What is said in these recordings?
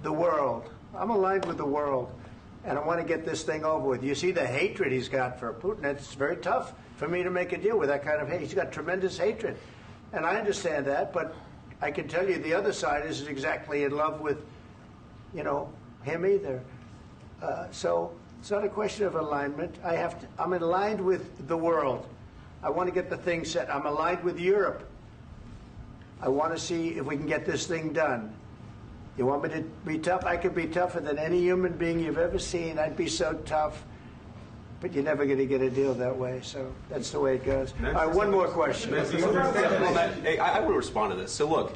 the world. I'm aligned with the world, and I want to get this thing over with. You see the hatred he's got for Putin. It's very tough for me to make a deal with that kind of hate. He's got tremendous hatred, and I understand that, but I can tell you the other side isn't exactly in love with, him either. So it's not a question of alignment. I'm aligned with the world. I want to get the thing set. I'm aligned with Europe. I want to see if we can get this thing done. You want me to be tough? I could be tougher than any human being you've ever seen. I'd be so tough. But you're never going to get a deal that way. So that's the way it goes. All right, one more question. Hey, I will respond to this. So look,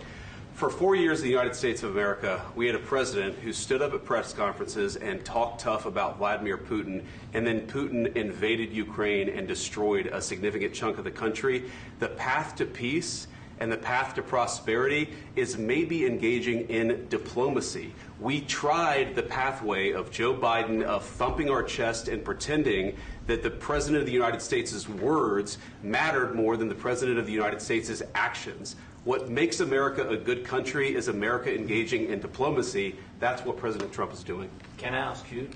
for 4 years in the United States of America, we had a president who stood up at press conferences and talked tough about Vladimir Putin, and then Putin invaded Ukraine and destroyed a significant chunk of the country. The path to peace and the path to prosperity is maybe engaging in diplomacy. We tried the pathway of Joe Biden of thumping our chest and pretending that the President of the United States' words mattered more than the President of the United States' actions. What makes America a good country is America engaging in diplomacy. That's what President Trump is doing. Can I ask you?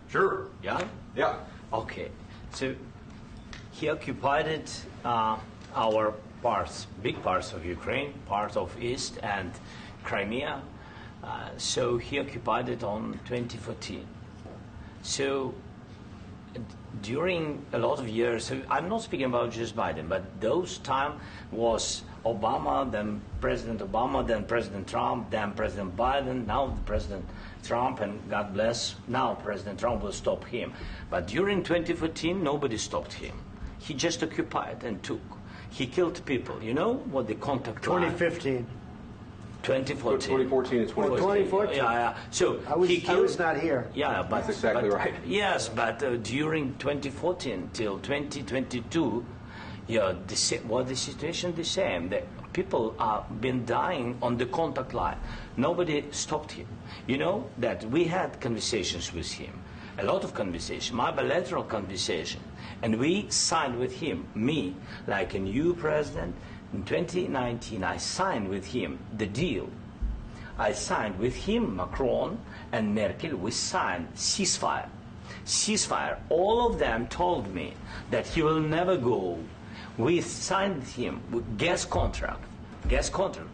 Sure. Yeah? Yeah. Okay. So he occupied our parts, big parts of Ukraine, part of East and Crimea. So he occupied it on 2014. So during a lot of years, so I'm not speaking about just Biden, but those time was Obama, then President Obama, then President Trump, then President Biden, now President Trump, and God bless, now President Trump will stop him. But during 2014, nobody stopped him. He just occupied and took. He killed people. You know what the contact 2015. 2014. 2014 and 2014. 2014. Yeah. So I was not here. Yeah, but that's exactly right. Yes, but during 2014 till 2022, the situation the same. The people have been dying on the contact line. Nobody stopped him. You know that we had conversations with him, a lot of conversation, my bilateral conversation, and we signed with him, me, like a new president. In 2019, I signed with him the deal. I signed with him, Macron and Merkel, we signed ceasefire. Ceasefire. All of them told me that he will never go. We signed with him with gas contract. Gas contract.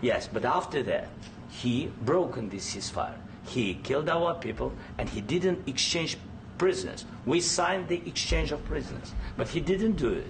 Yes, but after that, he broken this ceasefire. He killed our people, and he didn't exchange prisoners. We signed the exchange of prisoners, but he didn't do it.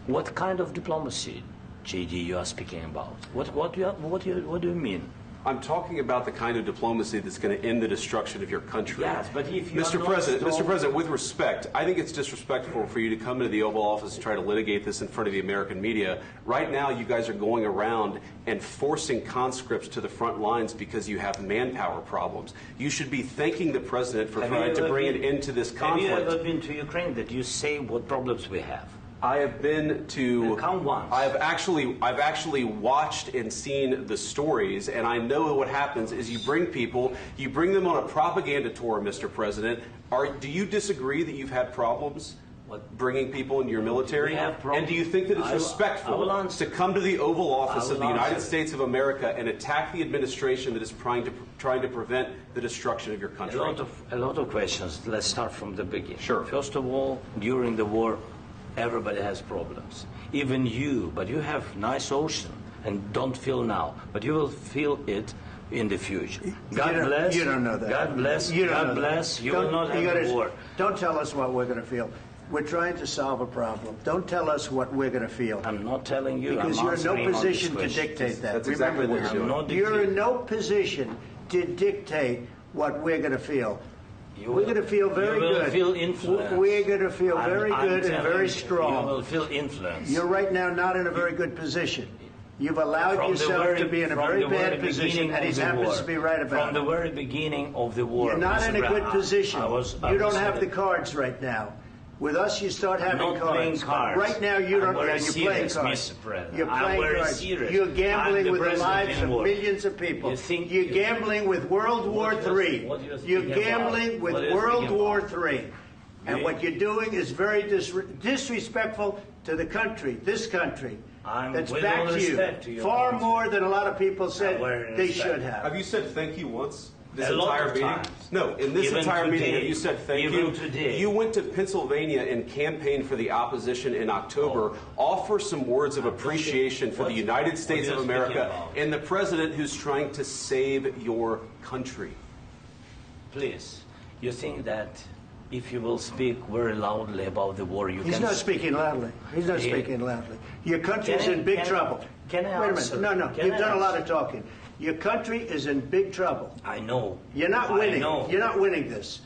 What kind of diplomacy, JD, you are speaking about? What do you mean? I'm talking about the kind of diplomacy that's going to end the destruction of your country. Yes, but if you Mr. President, with respect, I think it's disrespectful for you to come into the Oval Office and try to litigate this in front of the American media. Right now, you guys are going around and forcing conscripts to the front lines because you have manpower problems. You should be thanking the President for trying to bring an end to this conflict. Have you ever been to Ukraine that you say what problems we have? I have been to. Count once. I've actually watched and seen the stories, and I know what happens is you bring them on a propaganda tour, Mr. President. Do you disagree that you've had problems bringing people into your military? And do you think that it's respectful to come to the Oval Office of the United States of America and attack the administration that is trying to prevent the destruction of your country? A lot of questions. Let's start from the beginning. Sure. First of all, during the war, everybody has problems. Even you, but you have nice ocean and don't feel now, but you will feel it in the future. God bless. You don't know that. God bless. God bless. You will not have war. Don't tell us what we're going to feel. We're trying to solve a problem. Don't tell us what we're going to feel. I'm not telling you. Because you're in no position to dictate that. That's exactly what you're doing. You're in no position to dictate what we're going to feel. We're going to feel very good. You will feel influence. We're going to feel very good and very strong. You will feel influence. You're right now not in a very good position. You've allowed yourself to be in a very bad position, and he happens to be right about it. From the very beginning of the war. You're not in a good position. You don't have the cards right now. With us, you start having cards. Playing cards. Right now, you don't. You're playing cards. You're playing cards. You're gambling with the lives of millions of people. You're gambling with World War III. You're gambling with World War III. And what you're doing is very disrespectful to the country, this country. that's with back all to you. respect to your Far country. more than a lot of people said With they respect. should have. Have you said thank you once? This A lot entire of meeting? times. No, in this Even entire meeting, today. have you said thank Even you? today. You went to Pennsylvania and campaigned for the opposition in October. Offer some words of appreciation for the United States what of are you speaking America about? and the president who's trying to save your country. Please, you think that if you will speak very loudly about the war, you He's can... not speaking loudly. He's not Yeah. speaking loudly. Your country's Can I- in big can I- trouble. can I Wait a answer? minute. No, Can you've I done a lot of answer? talking. Your country is in big trouble. I know. You're not I winning. know. You're not winning this.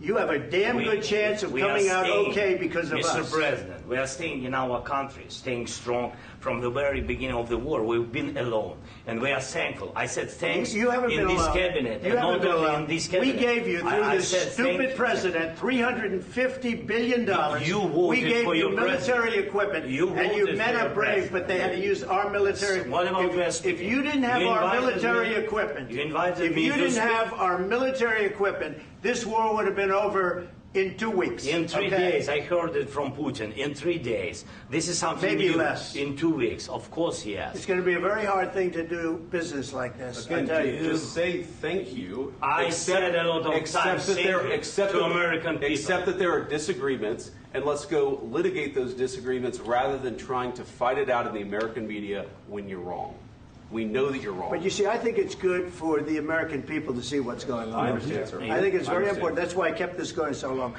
You have a damn good chance of we are coming out staying, okay because of Mr. us. President, we are staying in our country, staying strong from the very beginning of the war. We've been alone, and we are thankful. I said thanks You haven't in been this alone. cabinet, You and haven't not been only alone. in this We cabinet. gave you, through I this said thank stupid you. president, $350 billion. You voted we gave for you your military president. equipment, You and you voted men for are your brave, president. but they had to use our military. What about if you didn't have You our invited military me- equipment, you invited if me you to didn't speak. have our military equipment, this war would have been over in 2 weeks. In 3 okay? days, I heard it from Putin. In 3 days, this is something Maybe new. less. In 2 weeks, of course, yes. It's going to be a very hard thing to do business like this. I Again, tell you. just say thank you. I said a lot of except times that thank there, you except to that- American people. Except that there are disagreements, and let's go litigate those disagreements rather than trying to fight it out in the American media when you're wrong. We know that you're wrong. But you see, I think it's good for the American people to see what's going on. I understand, sir. I think it's I very understand. important. That's why I kept this going so long.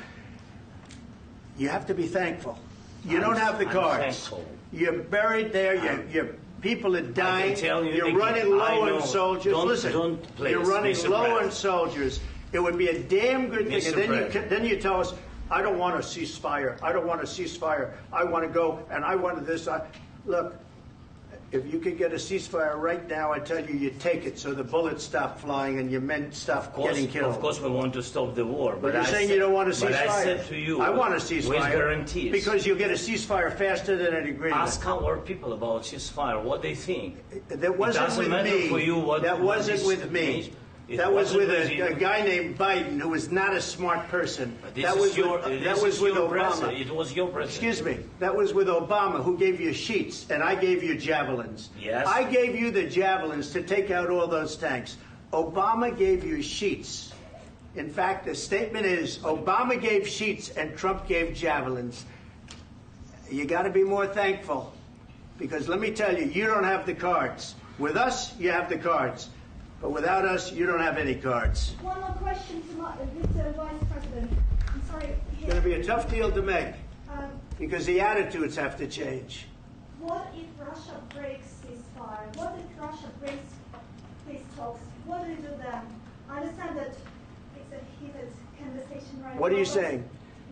You have to be thankful. You don't have the I'm cards. thankful. You're buried there. Your people are dying. tell you You're again, running I low know. on soldiers. Don't- Listen, don't, please, you're running Mr. low on President. soldiers. It would be a damn good thing. Mr. And President. then you tell us, I don't want a ceasefire. I don't want a ceasefire. I want to go, and I want this. Look, if you could get a ceasefire right now, I tell you, you take it so the bullets stop flying and your men stop getting killed. Of course, we want to stop the war. But you're I saying said- you don't want a ceasefire. But I said to you, I want a ceasefire. with guarantees. Because you'll get a ceasefire faster than an agreement. Ask our people about ceasefire, what they think. That wasn't doesn't with matter me. for you what- that what wasn't is- with me. It That was wasn't with with you. a guy named Biden, who was not a smart person. This That is was your, with, this that is was with your Obama. president. It was your president. Excuse me. That was with Obama, who gave you sheets, and I gave you javelins. Yes. I gave you the javelins to take out all those tanks. Obama gave you sheets. In fact, the statement is Obama gave sheets and Trump gave javelins. You got to be more thankful, because let me tell you, you don't have the cards. With us, you have the cards. But without us, you don't have any cards. One more question to Mr. Vice President. I'm sorry. It's going to be a tough deal to make, Um, because the attitudes have to change. what if Russia breaks ceasefire? What if Russia breaks peace talks? What do you do then? I understand that it's a heated conversation right now. What are you but saying?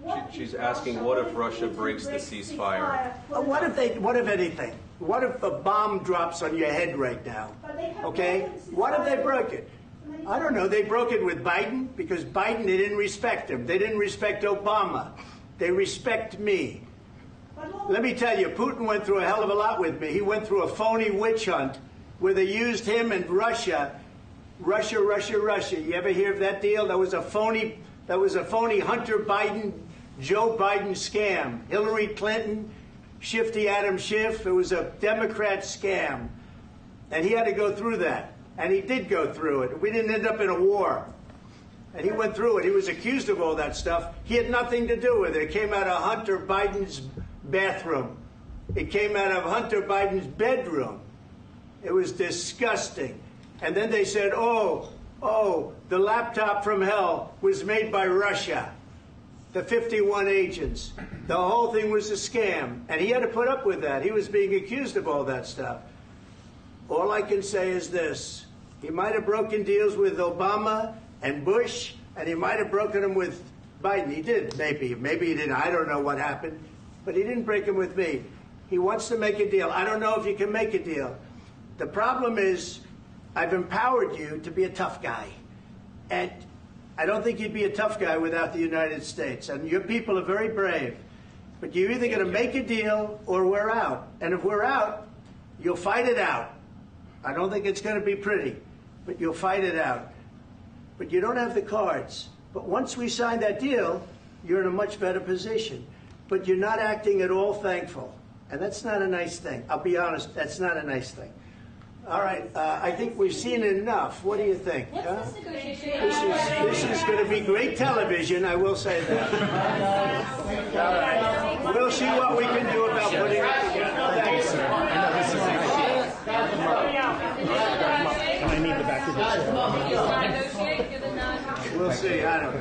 what She's if asking, what if Russia Putin breaks the ceasefire? What if anything? What if a bomb drops on your head right now? But they have Okay? broken ceasefire. What if they broke it? I don't know. They broke it with Biden because Biden, they didn't respect him. They didn't respect Obama. They respect me. But what- Let me tell you, Putin went through a hell of a lot with me. He went through a phony witch hunt where they used him and Russia. Russia. You ever hear of that deal? That was a phony Hunter Biden, Joe Biden scam. Hillary Clinton, Shifty Adam Schiff. It was a Democrat scam. And he had to go through that. And he did go through it. We didn't end up in a war. And he went through it. He was accused of all that stuff. He had nothing to do with it. It came out of Hunter Biden's bathroom. It came out of Hunter Biden's bedroom. It was disgusting. And then they said, oh, the laptop from hell was made by Russia. The 51 agents. The whole thing was a scam. And he had to put up with that. He was being accused of all that stuff. All I can say is this. He might have broken deals with Obama and Bush, and he might have broken them with Biden. He did, maybe. Maybe he didn't. I don't know what happened. But he didn't break them with me. He wants to make a deal. I don't know if you can make a deal. The problem is I've empowered you to be a tough guy. And I don't think you'd be a tough guy without the United States. And your people are very brave. But you're either going to make a deal or we're out. And if we're out, you'll fight it out. I don't think it's going to be pretty, but you'll fight it out. But you don't have the cards. But once we sign that deal, you're in a much better position. But you're not acting at all thankful. And that's not a nice thing. I'll be honest, that's not a nice thing. All right, I think we've seen enough. What do you think? Huh? This is going to be great television, I will say that. All right. We'll see what we can do about putting it together. Thank you, sir. I know this is I need the back of the chair. We'll see. I don't know.